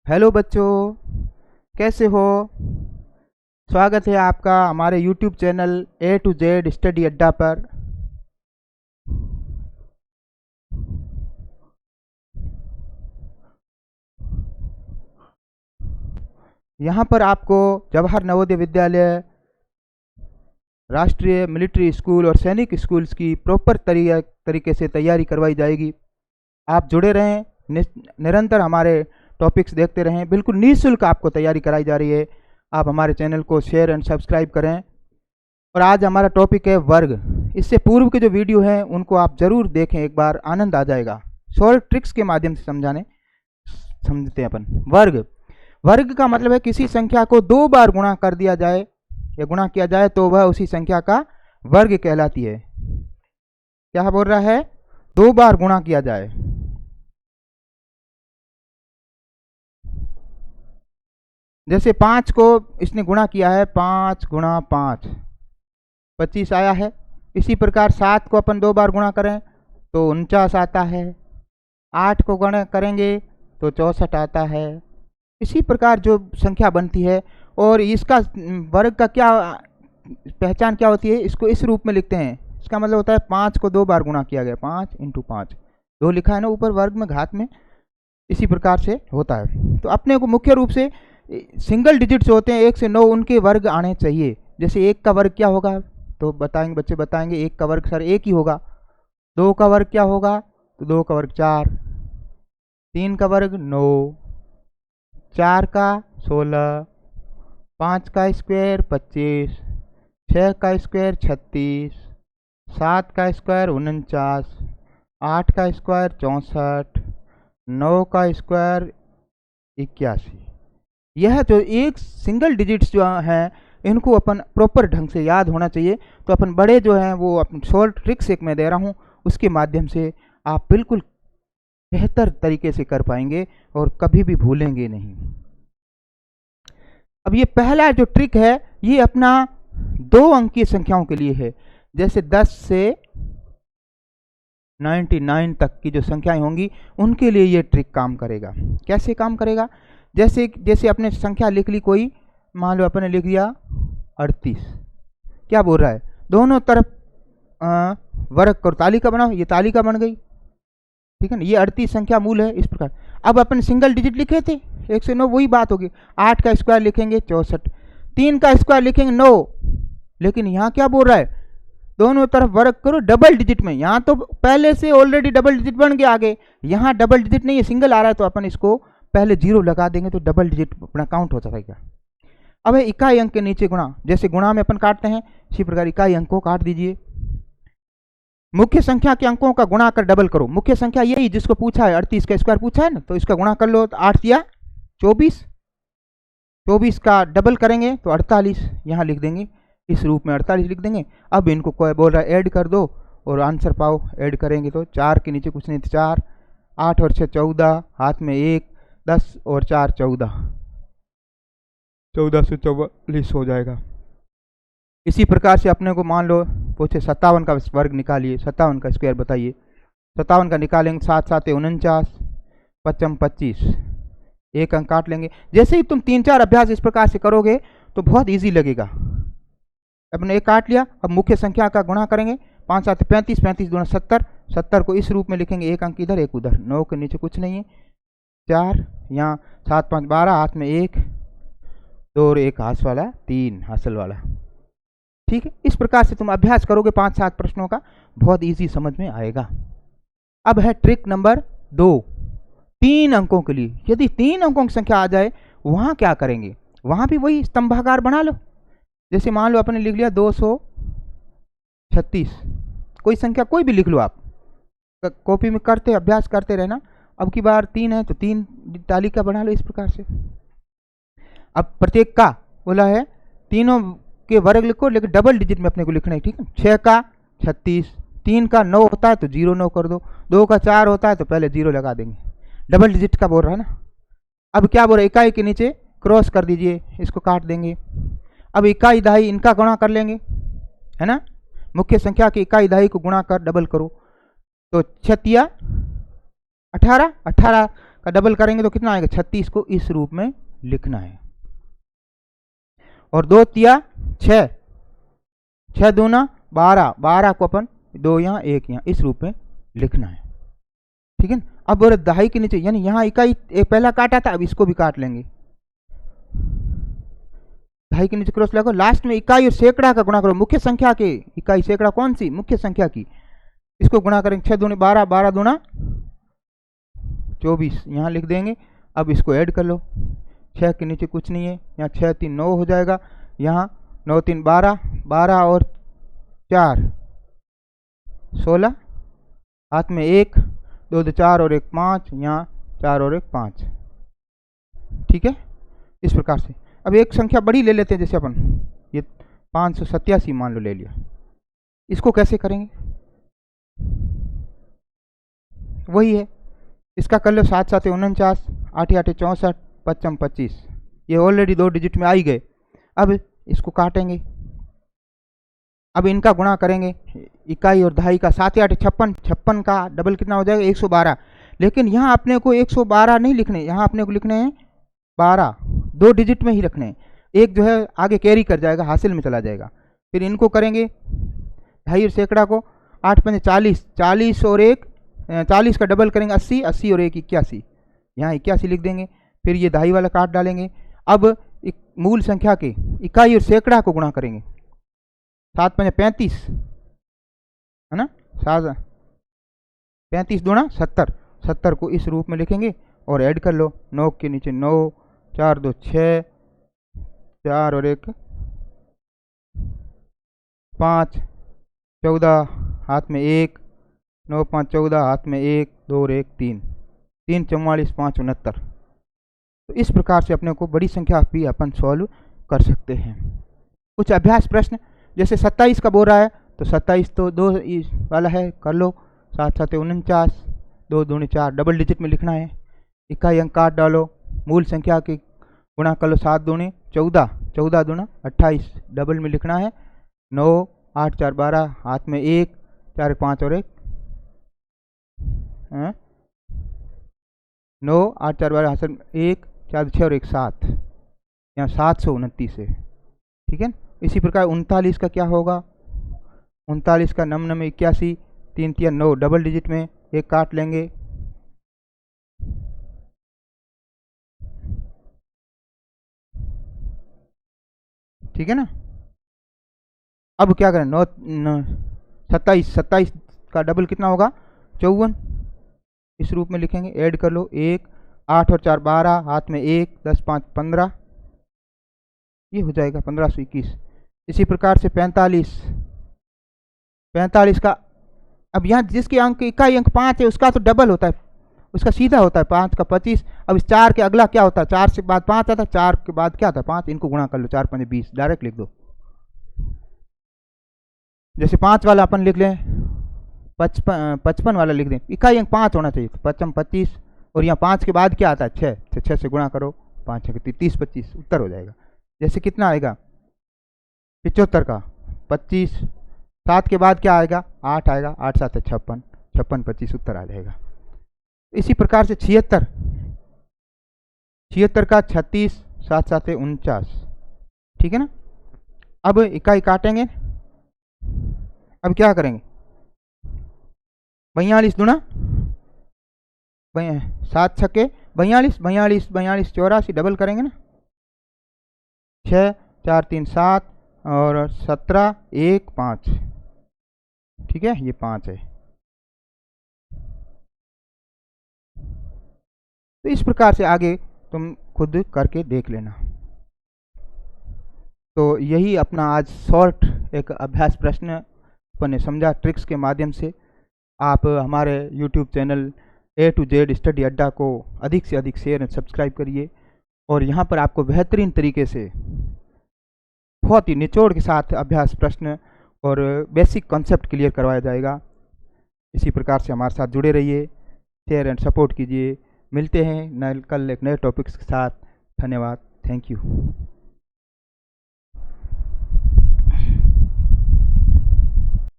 Hello बच्चों, कैसे हो। स्वागत है आपका हमारे YouTube channel A to Z study अड्डा पर। यहाँ पर आपको जवाहर नवोदय विद्यालय, राष्ट्रीय मिलिट्री स्कूल और सैनिक स्कूल्स की प्रॉपर तरीके से तैयारी करवाई जाएगी। आप जुड़े रहें, निरंतर हमारे टॉपिक्स देखते रहें। बिल्कुल निःशुल्क आपको तैयारी कराई जा रही है। आप हमारे चैनल को शेयर एंड सब्सक्राइब करें। और आज हमारा टॉपिक है वर्ग। इससे पूर्व के जो वीडियो हैं उनको आप जरूर देखें, एक बार आनंद आ जाएगा। शॉर्ट ट्रिक्स के माध्यम से समझते हैं अपन। वर्ग का मतलब है किसी संख्या को 2 बार गुणा कर दिया जाए या गुणा किया जाए तो वह उसी संख्या का वर्ग कहलाती है। क्या बोल रहा है? 2 बार गुणा किया जाए। जैसे 5 को इसने गुणा किया है, 5 गुणा 5 25 आया है। इसी प्रकार 7 को अपन 2 बार गुणा करें तो 49 आता है। 8 को गुणा करेंगे तो 64 आता है। इसी प्रकार जो संख्या बनती है। और इसका वर्ग का क्या पहचान क्या होती है? इसको इस रूप में लिखते हैं। इसका मतलब होता है 5 को 2 बार गुणा किया गया, 5 × 5, 2 लिखा है ना ऊपर वर्ग में, घात में। इसी प्रकार से होता है। तो अपने को मुख्य रूप से सिंगल डिजिट्स होते हैं 1 से 9, उनके वर्ग आने चाहिए। जैसे 1 का वर्ग क्या होगा तो बताएंगे, बच्चे बताएंगे 1 का वर्ग सर 1 ही होगा। 2 का वर्ग क्या होगा तो 2 का वर्ग 4, 3 का वर्ग 9, 4 का 16, 5 का स्क्वायर 25, 6 का स्क्वायर 36, 7 का स्क्वायर 49, 8 का स्क्वायर 64, 9 का स्क्वायर 81। यह जो एक सिंगल डिजिट्स जो हैं इनको अपन प्रॉपर ढंग से याद होना चाहिए। तो अपन बड़े जो हैं वो अपन शॉर्ट ट्रिक्स एक मैं दे रहा हूँ, उसके माध्यम से आप बिल्कुल बेहतर तरीके से कर पाएंगे और कभी भी भूलेंगे नहीं। अब ये पहला जो ट्रिक है ये अपना 2 अंकीय संख्याओं के लिए है। जैसे 10 से 99 तक की जो संख्याएं होंगी उनके लिए ये ट्रिक काम करेगा। कैसे काम करेगा? जैसे अपने संख्या लिख ली कोई, मान लो अपने लिख दिया 38। क्या बोल रहा है? दोनों तरफ वर्ग करो, तालिका बनाओ। ये तालिका बन गई, ठीक है ना। ये 38 संख्या मूल है। इस प्रकार अब अपन सिंगल डिजिट लिखे थे 1 से 9, वही बात होगी। 8 का स्क्वायर लिखेंगे 64, 3 का स्क्वायर लिखेंगे 9। लेकिन यहाँ क्या बोल रहा है? दोनों तरफ वर्ग करो डबल डिजिट में। यहाँ तो पहले से ऑलरेडी डबल डिजिट बन गया आगे, यहाँ डबल डिजिट नहीं है, सिंगल आ रहा है। तो अपन इसको पहले 0 लगा देंगे तो डबल डिजिट अपना काउंट हो जाएगा। अब है इकाई अंक के नीचे गुणा। जैसे गुणा में अपन काटते हैं, इसी प्रकार इकाई अंक को काट दीजिए। मुख्य संख्या के अंकों का गुणा कर डबल करो। मुख्य संख्या यही जिसको पूछा है, 38 का स्क्वायर पूछा है ना, तो इसका गुणा कर लो। तो 8 या 24, 24 का डबल करेंगे तो 48, यहाँ लिख देंगे इस रूप में 48 लिख देंगे। अब इनको कोई बोल रहा है ऐड कर दो और आंसर पाओ। ऐड करेंगे तो 4 के नीचे कुछ नहीं तो 4, 8 और 6 14, हाथ में 1, 10 और 4 14, 1444 हो जाएगा। इसी प्रकार से अपने को मान लो पूछे 57 का वर्ग निकालिए, 57 का स्क्वायर बताइए। 57 का निकालेंगे, 7 7 49, 55 25, एक अंक काट लेंगे। जैसे ही तुम 3-4 अभ्यास इस प्रकार से करोगे तो बहुत इजी लगेगा। अपने एक काट लिया। अब मुख्य संख्या का गुणा करेंगे, 5 7 35, 35 दूना 70, 70 को इस रूप में लिखेंगे, एक अंक इधर एक उधर। 9 के नीचे कुछ नहीं है, 4, यहाँ 7 5 12, हाथ में 1, 2 और 1 हाथ वाला 3 हासिल वाला। ठीक है, इस प्रकार से तुम अभ्यास करोगे 5-7 प्रश्नों का, बहुत इजी समझ में आएगा। अब है ट्रिक नंबर 2, 3 अंकों के लिए। यदि 3 अंकों की संख्या आ जाए वहां क्या करेंगे? वहां भी वही स्तंभाकार बना लो। जैसे मान लो अपने लिख लिया 236, कोई संख्या कोई भी लिख लो आप, कॉपी में करते अभ्यास करते रहना। अब की बार 3 है तो 3 तालिका बना लो इस प्रकार से। अब प्रत्येक का बोला है तीनों के वर्ग लिखो, लेकिन डबल डिजिट में अपने को लिखना है, ठीक है। 6 का 36, 3 का 9 होता है तो 0 9 कर दो, 2 का 4 होता है तो पहले 0 लगा देंगे। डबल डिजिट का बोल रहा है ना। अब क्या बोल रहा है? इकाई के नीचे क्रॉस कर दीजिए, इसको काट देंगे। अब इकाई दहाई इनका गुणा कर लेंगे, है ना। मुख्य संख्या की इकाई दहाई को गुणा कर डबल करो तो 6 18, 18 का डबल करेंगे तो कितना आएगा 36 को इस रूप में लिखना है। और 2 तिया 6, 6 दूना 12, 12 को अपन 2 यहाँ 1 यहाँ इस रूप में लिखना है। ठीक है। अब और दहाई के नीचे यानी यहाँ इकाई एक पहला काटा था, अब इसको भी काट लेंगे। दहाई के नीचे क्रॉस लगाओ, लास्ट में इकाई और सैकड़ा का गुणा करो। मुख्य संख्या के इकाई सैकड़ा कौन सी? मुख्य संख्या की। इसको गुणा करेंगे 6 दूनी 12, 12 दूना 24 यहाँ लिख देंगे। अब इसको ऐड कर लो, 6 के नीचे कुछ नहीं है, यहाँ 6 3 9 हो जाएगा, यहाँ 9 3 12, 12 और 4 16, हाथ में 1 2 2 4 और 1 5, यहाँ 4 और 1 5। ठीक है, इस प्रकार से। अब एक संख्या बड़ी ले लेते हैं, जैसे अपन ये 587 मान लो ले लिया। इसको कैसे करेंगे? वही है, इसका कर लो 7 7 49, 8 8 64, 55 25, ये ऑलरेडी 2 डिजिट में आ ही गए। अब इसको काटेंगे, अब इनका गुणा करेंगे, इकाई और दहाई का। 7 8 56, 56 का डबल कितना हो जाएगा 112। लेकिन यहाँ अपने को 112 नहीं लिखने, यहाँ अपने को लिखने हैं 12, 2 डिजिट में ही रखने हैं। एक जो है आगे कैरी कर जाएगा, हासिल में चला जाएगा। फिर इनको करेंगे दहाई और सैकड़ा को, 8 5 40, 40 और 1 40 का डबल करेंगे 80, 80 और 1 81, यहाँ 81 लिख देंगे। फिर ये दहाई वाला काट डालेंगे। अब मूल संख्या के इकाई और सैकड़ा को गुणा करेंगे, 7 5 35 है ना, 7 35 दूना 70, 70 को इस रूप में लिखेंगे और ऐड कर लो। 9 के नीचे 9, 4 2 6, 4 और 1 5, 14 हाथ में 1, 9 5 14 हाथ में 1 2 और 1 3, 3 44 5 69। तो इस प्रकार से अपने को बड़ी संख्या भी अपन सॉल्व कर सकते हैं। कुछ अभ्यास प्रश्न, जैसे 27 का बोल रहा है तो 27 तो 2 वाला है, कर लो। 7 7 49, 2 दूनी 4, डबल डिजिट में लिखना है। इकाई अंक काट डालो, मूल संख्या की गुणा कर लो, 7 दूनी 14, 14 दूना 28, डबल में लिखना है। 9 8 4 12, हाथ में 1, 4 5 और 1 9 8 4 12, हाथ में 1 4 6 और 1 7, यहाँ 729 है। ठीक है। इसी प्रकार 39 का क्या होगा? 39 का नम नम 81, 3 3 9, डबल डिजिट में एक काट लेंगे। ठीक है ना। अब क्या करें? 27, 27 का डबल कितना होगा 54, इस रूप में लिखेंगे। ऐड कर लो, 1 8 और 4 12, हाथ में 1 10 5 15, ये हो जाएगा 1521। इसी प्रकार से 45, 45 का, अब यहाँ जिसके अंक इकाई अंक 5 है उसका तो डबल होता है, उसका सीधा होता है 5 का 25। अब इस 4 के अगला क्या होता है? 4 से बाद 5 आता है, 4 के बाद क्या आता है 5, इनको गुणा कर लो, 4 5 20, डायरेक्ट लिख दो। जैसे 5 वाला अपन लिख लें, 55 वाला लिख दें, इकाई अंक 5 होना चाहिए, 55 25, और यहाँ 5 के बाद क्या आता है 6, 6 से गुणा करो, 5 6 30 25, उत्तर हो जाएगा। जैसे कितना आएगा 75 का 25, 7 के बाद क्या आएगा 8 आएगा, 8 7 56, 56 25, उत्तर आ जाएगा। इसी प्रकार से 76, 76 का 36, 7 7 49। ठीक है ना। अब इकाई काटेंगे, अब क्या करेंगे 42 दूना 7 छक्के 42, 42 42 84, डबल करेंगे ना, 6 4 3 7 और 17 1 5। ठीक है, ये 5 है। तो इस प्रकार से आगे तुम खुद करके देख लेना। तो यही अपना आज शॉर्ट एक अभ्यास प्रश्न अपन ने समझा ट्रिक्स के माध्यम से। आप हमारे YouTube channel A to Z study अड्डा को अधिक से अधिक शेयर एंड सब्सक्राइब करिए, और यहाँ पर आपको बेहतरीन तरीके से बहुत ही निचोड़ के साथ अभ्यास प्रश्न और बेसिक कॉन्सेप्ट क्लियर करवाया जाएगा। इसी प्रकार से हमारे साथ जुड़े रहिए, शेयर एंड सपोर्ट कीजिए। मिलते हैं कल एक नए टॉपिक्स के साथ। धन्यवाद, थैंक यू।